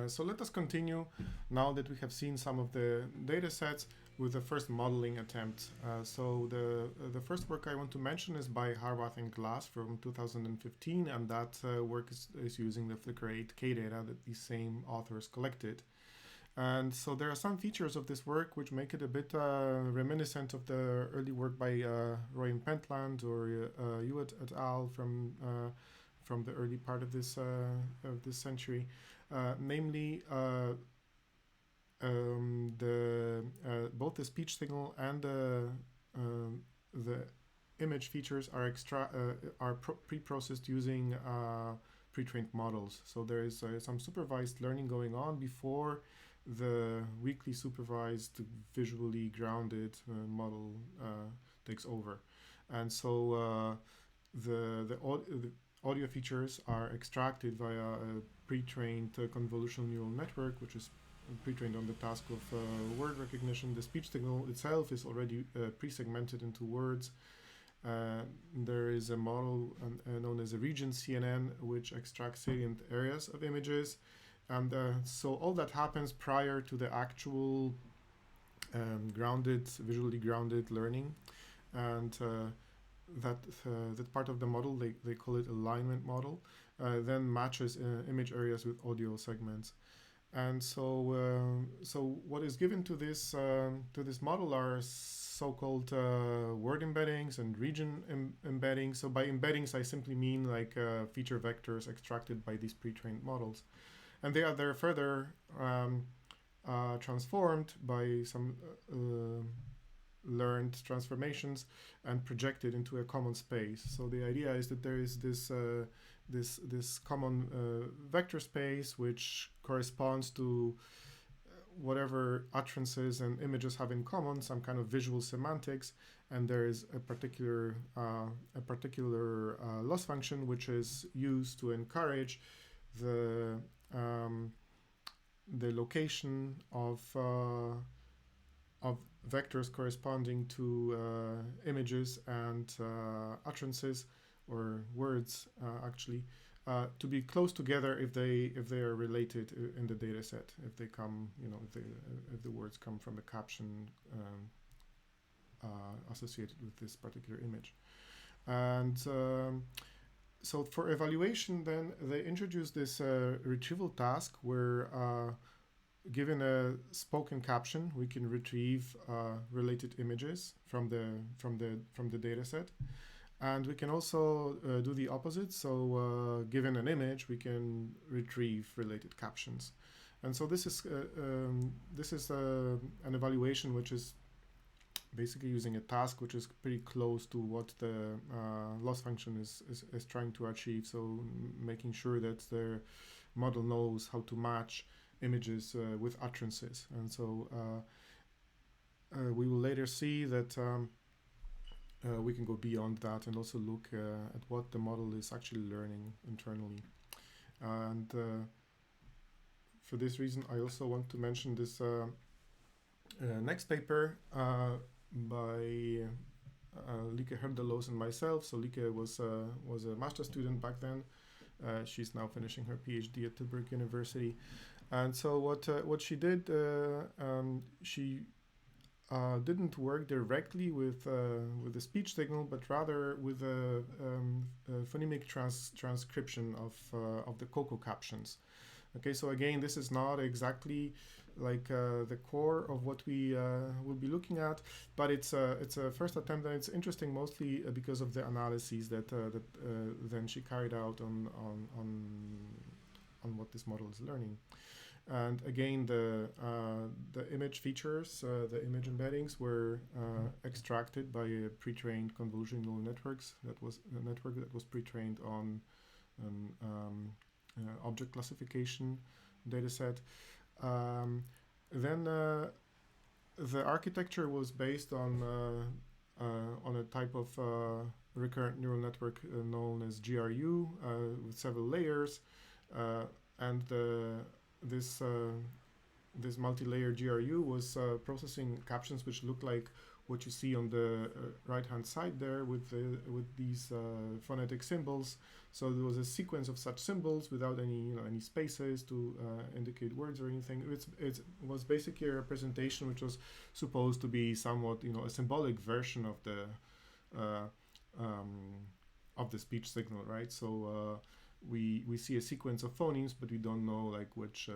So let us continue now that we have seen some of the data sets with the first modeling attempt. So the first work I want to mention is by Harbath and Glass from 2015, and that work is using the Flickr 8K data that these same authors collected. And so there are some features of this work which make it a bit reminiscent of the early work by Roy and Pentland or Hewitt et al. From the early part of this century, namely both the speech signal and the image features are pre-processed using pre-trained models. So there is some supervised learning going on before the weakly supervised, visually grounded model takes over, and so the audio features are extracted via a pre-trained convolutional neural network, which is pre-trained on the task of word recognition. The speech signal itself is already pre-segmented into words. There is a model known as a region CNN, which extracts salient areas of images. And so all that happens prior to the actual visually grounded learning. And that part of the model, they call it alignment model, then matches image areas with audio segments. And so what is given to this model are so-called word embeddings and region embeddings. So by embeddings, I simply mean like feature vectors extracted by these pre-trained models, and they're further transformed by some learned transformations and projected into a common space. So the idea is that there is this common vector space which corresponds to whatever utterances and images have in common, some kind of visual semantics, and there is a particular loss function which is used to encourage the location of vectors corresponding to images and utterances or words actually to be close together if they are related in the data set, if they come, if the words come from the caption associated with this particular image. And so for evaluation, then they introduced this retrieval task where given a spoken caption, we can retrieve related images from the data set. And we can also do the opposite. So given an image, we can retrieve related captions. And so this is an evaluation which is basically using a task which is pretty close to what the loss function is trying to achieve. So making sure that the model knows how to match images with utterances. And so we will later see that we can go beyond that and also look at what the model is actually learning internally. And for this reason, I also want to mention this next paper by Lieke Herdeloos and myself. So Lieke was a master's student back then. She's now finishing her PhD at Tilburg University. And so what she did, she didn't work directly with the speech signal, but rather with a phonemic transcription of the COCO captions. Okay, so again, this is not exactly like the core of what we will be looking at, but it's a first attempt, and it's interesting mostly because of the analyses that then she carried out on what this model is learning. And again, the image features, the image embeddings were extracted by a pre-trained convolutional neural networks. That was a network that was pre-trained on an object classification dataset. Then the architecture was based on a type of recurrent neural network known as GRU with several layers, and this multi-layer GRU was processing captions which look like what you see on the right hand side there with these phonetic symbols. So there was a sequence of such symbols without any spaces to indicate words or anything. It was basically a representation which was supposed to be somewhat a symbolic version uh, of the speech signal, right? So we see a sequence of phonemes, but we don't know like which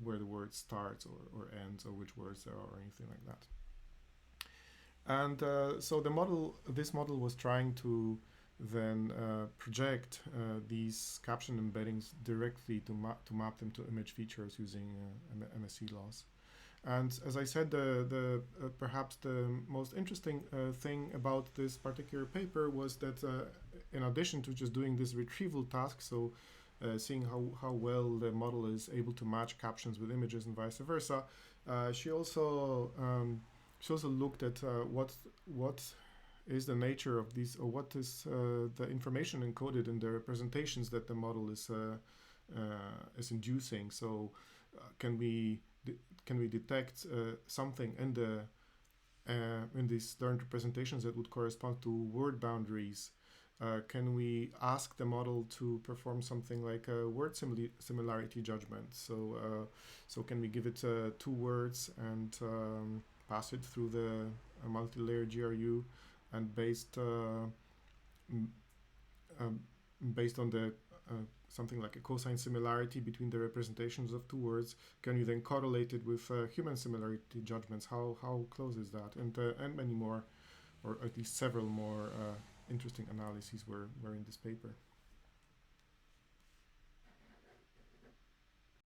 where the word starts or ends, or which words there are, or anything like that. And so this model was trying to then project these caption embeddings directly to map them to image features using MSE laws. And as I said, perhaps the most interesting thing about this particular paper was that in addition to just doing this retrieval task, so seeing how well the model is able to match captions with images and vice versa, she also looked at what is the nature of these, or what is the information encoded in the representations that the model is inducing. So can we detect something in these learned representations that would correspond to word boundaries? Can we ask the model to perform something like a word similarity judgment? So can we give it 2 words and pass it through the multi-layer GRU, and based on the something like a cosine similarity between the representations of 2 words, can you then correlate it with human similarity judgments? How close is that? And many more, or at least several more interesting analyses were in this paper.